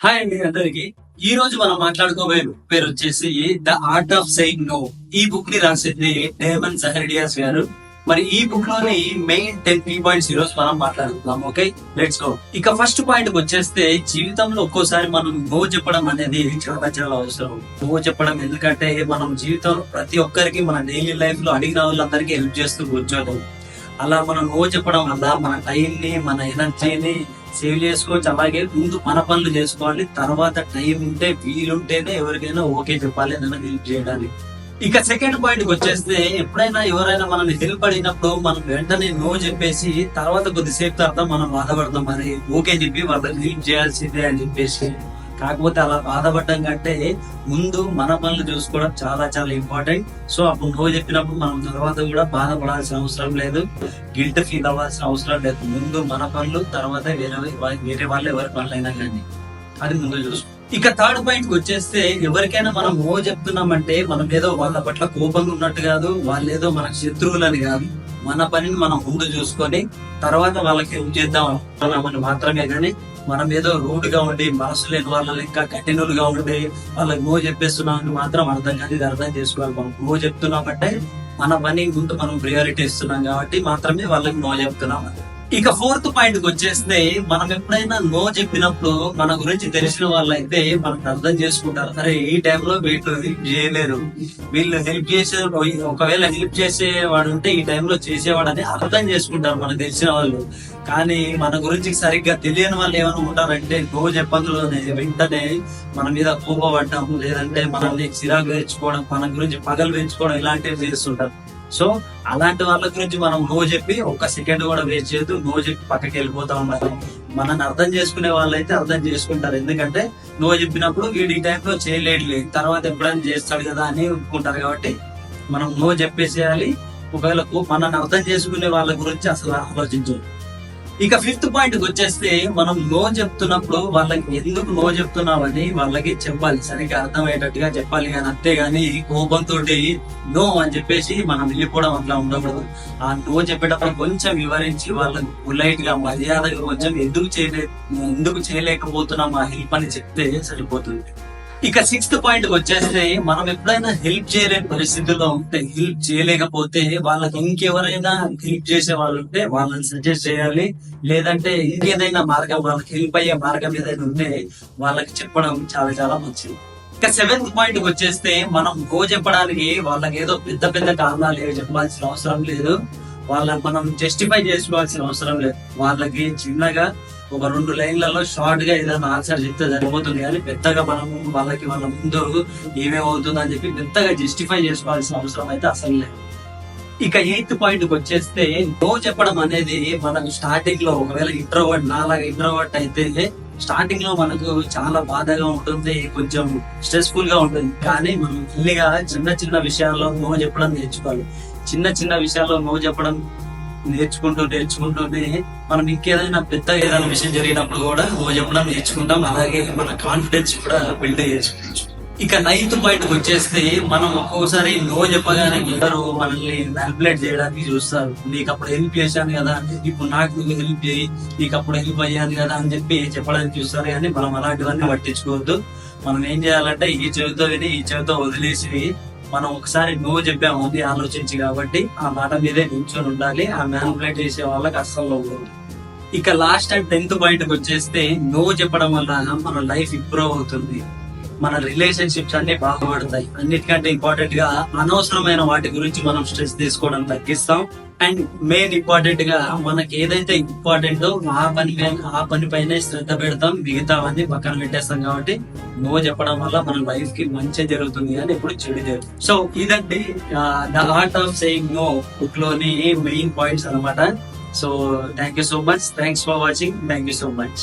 Hi అండి అందరికి. ఈ రోజు మనం మాట్లాడుకోబోయే బుక్ పేరు వచ్చేసి the art of saying no. ఈ బుక్ ని రాసింది డేమన్ జహర్డియాస్ గారు. మరి ఈ బుక్ లోని మెయిన్ 10 key points ఈ రోజు మనం మాట్లాడుకుందాం. Okay, let's go. ఇక ఫస్ట్ పాయింట్ వచ్చేస్తే, జీవితంలో ఒక్కోసారి మనం నో చెప్పడం అనేది చాలా చాలా అవసరం. నో చెప్పడం ఎందుకంటే మనం జీవితంలో ప్రతి ఒక్కరికి మన డైలీ లైఫ్ లో అడిగిన వాళ్ళందరికీ హెల్ప్ చేస్తూ కూర్చోదు. అలా మనం నో చెప్పడం వల్ల మన టైం ని మన ఎనర్జీని సేవ్ చేసుకోవచ్చు. అలాగే ముందు మన పనులు చేసుకోవాలి, తర్వాత టైం ఉంటే వీలుంటేనే ఎవరికైనా ఓకే చెప్పాలి ఏదైనా హెల్ప్ చేయడానికి. ఇక సెకండ్ పాయింట్ వచ్చేస్తే, ఎప్పుడైనా ఎవరైనా మనల్ని హెల్ప్ అడిగినప్పుడు మనం వెంటనే నో చెప్పేసి తర్వాత కొద్దిసేపు తర్వాత మనం బాధపడతాం, మరి ఓకే చెప్పి వాళ్ళకి హెల్ప్ చేయాల్సిందే అని చెప్పేసి. కాకపోతే అలా బాధపడడం కంటే ముందు మన పనులు చూసుకోవడం చాలా చాలా ఇంపార్టెంట్. సో అప్పుడు నో చెప్పినప్పుడు మనం తర్వాత కూడా బాధపడాల్సిన అవసరం లేదు, గిల్ట్ ఫీల్ అవ్వాల్సిన అవసరం లేదు. ముందు మన పనులు, తర్వాత వేరే వాళ్ళు ఎవరి పనులైనా కానీ అది ముందు చూసుకో. ఇక థర్డ్ పాయింట్ వచ్చేస్తే, ఎవరికైనా మనం నో చెప్తున్నామంటే మనం ఏదో వాళ్ళ పట్ల కోపంగా ఉన్నట్టు కాదు, వాళ్ళు ఏదో మన శత్రువులని కాదు. మన పనిని మనం ముందు చూసుకొని తర్వాత వాళ్ళకి హెల్ప్ చేద్దాం అనుకున్నామని మాత్రమే. కానీ మనం ఏదో రూడ్ గా ఉండి, మనసు లేని వాళ్ళని ఇంకా కఠినులుగా ఉండి వాళ్ళకి నో చెప్పేస్తున్నామని మాత్రం అర్థం కాదు. ఇది అర్థం చేసుకోవాలి. మనం నో చెప్తున్నామంటే మన పని ముందు మనం ప్రియారిటీ ఇస్తున్నాం కాబట్టి మాత్రమే వాళ్ళకి నో చెప్తున్నాం. ఇక ఫోర్త్ పాయింట్ వచ్చేస్తే, మనం ఎప్పుడైనా నో చెప్పినప్పుడు మన గురించి తెలిసిన వాళ్ళైతే మనకు అర్థం చేసుకుంటారు, అరే ఈ టైంలో వీళ్ళు హెల్ప్ చేయలేరు, వీళ్ళు హెల్ప్ చేసే, ఒకవేళ హెల్ప్ చేసేవాడు ఉంటే ఈ టైంలో చేసేవాడు అని అర్థం చేసుకుంటారు మనకు తెలిసిన వాళ్ళు. కానీ మన గురించి సరిగ్గా తెలియని వాళ్ళు ఏమైనా ఉంటారంటే, నో చెప్పంలోనే వెంటనే మన మీద కోపపడ్డం, లేదంటే మనల్ని చిరాకు తెచ్చుకోవడం, మన గురించి పగలు పెంచుకోవడం ఇలాంటివి చేస్తుంటారు. సో అలాంటి వాళ్ళ గురించి మనం నో చెప్పి ఒక్క సెకండ్ కూడా వేస్ట్ చేయొద్దు. నో చెప్పి పక్కకి వెళ్ళిపోతా ఉండాలి. మనల్ని అర్థం చేసుకునే వాళ్ళైతే అర్థం చేసుకుంటారు, ఎందుకంటే నో చెప్పినప్పుడు వీడి ఈ టైంలో చేయలేట్లేదు, తర్వాత ఎప్పుడైనా చేస్తాడు కదా అని ఒప్పుకుంటారు. కాబట్టి మనం నో చెప్పేసేయాలి. ఒకవేళ మనల్ని అర్థం చేసుకునే వాళ్ళ గురించి అసలు ఆలోచించదు. ఇక ఫిఫ్త్ పాయింట్ వచ్చేస్తే, మనం నో చెప్తున్నప్పుడు వాళ్ళకి ఎందుకు నో చెప్తున్నామని వాళ్ళకి చెప్పాలి, సరిగ్గా అర్థమయ్యేటట్టుగా చెప్పాలి. కానీ అంతేగాని కోపంతో నో అని చెప్పేసి మనం వెళ్ళిపోవడం అట్లా ఉండకూడదు. ఆ నో చెప్పేటప్పుడు కొంచెం వివరించి వాళ్ళకి పొలైట్ గా, మర్యాదగా కొంచెం ఎందుకు చేయలేకపోతున్నాం ఆ హెల్ప్ అని చెప్తే సరిపోతుంది. ఇక సిక్స్త్ పాయింట్ వచ్చేస్తే, మనం ఎప్పుడైనా హెల్ప్ చేయలేని పరిస్థితుల్లో ఉంటే, హెల్ప్ చేయలేకపోతే వాళ్ళకి ఇంకెవరైనా హెల్ప్ చేసే వాళ్ళు ఉంటే వాళ్ళని సజెస్ట్ చేయాలి. లేదంటే ఇంకేదైనా మార్గం, వాళ్ళకి హెల్ప్ అయ్యే మార్గం ఏదైనా ఉంటే వాళ్ళకి చెప్పడం చాలా చాలా మంచిది. ఇక సెవెంత్ పాయింట్ వచ్చేస్తే, మనం నో చెప్పడానికి వాళ్ళకి ఏదో పెద్ద పెద్ద కారణాలు చెప్పాల్సిన అవసరం లేదు, మనం జస్టిఫై చేసుకోవాల్సిన అవసరం లేదు. వాళ్ళకి చిన్నగా ఒక 2 లైన్లలో షార్ట్ గా ఏదైనా ఆన్సర్ చెప్తే సరిపోతుంది. కానీ పెద్దగా మనం వాళ్ళ ముందు ఏమేమవుతుంది అని చెప్పి పెద్దగా జస్టిఫై చేసుకోవాల్సిన అవసరం అయితే అసలు లేదు. ఇక 8th పాయింట్ వచ్చేస్తే, నో చెప్పడం అనేది మనకు స్టార్టింగ్ లో, ఒకవేళ నాలాగా ఇంట్రోవర్ట్ అయితే స్టార్టింగ్ లో మనకు చాలా బాధగా ఉంటుంది, కొంచెం స్ట్రెస్ఫుల్ గా ఉంటుంది. కానీ మనం ఫుల్గా చిన్న చిన్న విషయాల్లో నో చెప్పడం నేర్చుకోవాలి. చిన్న చిన్న విషయాల్లో నో చెప్పడం నేర్చుకుంటూనే మనం ఇంకేదైనా ఏదైనా విషయం జరిగినప్పుడు కూడా నో చెప్పడం నేర్చుకుంటాం. అలాగే మన కాన్ఫిడెన్స్ కూడా బిల్డ్ చేసుకోవచ్చు. ఇక 9th పాయింట్ వచ్చేస్తే, మనం ఒక్కోసారి నో చెప్పగానే అందరూ మనల్ని మ్యానిపులేట్ చేయడానికి చూస్తారు. నీకు అప్పుడు హెల్ప్ చేశాను కదా, ఇప్పుడు నాకు నువ్వు హెల్ప్ చేయి, నీకు అప్పుడు హెల్ప్ అయ్యాను కదా అని చెప్పి చెప్పడానికి చూస్తారు. కానీ మనం అలాంటివన్నీ పట్టించుకోవద్దు. మనం ఏం చేయాలంటే, ఈ చెవితో విని ఈ చెవితో వదిలేసి మనం ఒకసారి నో చెప్పాము అని ఆలోచించి, కాబట్టి ఆ మాట మీదే నిల్చొని ఉండాలి. ఆ మ్యానిపులేట్ చేసే వాళ్ళకి అస్సలు ఉండదు. ఇక లాస్ట్ అండ్ 10th పాయింట్ వచ్చేస్తే, నో చెప్పడం వల్ల మన లైఫ్ ఇంప్రూవ్ అవుతుంది, మన రిలేషన్షిప్స్ అన్ని బాగుపడతాయి. అన్నిటికంటే ఇంపార్టెంట్ గా అనవసరమైన వాటి గురించి మనం స్ట్రెస్ తీసుకోవడం తగ్గిస్తాం. అండ్ మెయిన్ ఇంపార్టెంట్ గా మనకి ఏదైతే ఇంపార్టెంట్ ఆ పని పైన శ్రద్ధ పెడతాం, మిగతావన్నీ పక్కన పెట్టేస్తాం. కాబట్టి నో చెప్పడం వల్ల మన లైఫ్ కి మంచి జరుగుతుంది అని ఎప్పుడు చెడు జరుగుతుంది. సో ఇదండి the art of saying no book లోని మెయిన్ పాయింట్స్ అనమాట. So thank you so much. Thanks for watching. Thank you so much.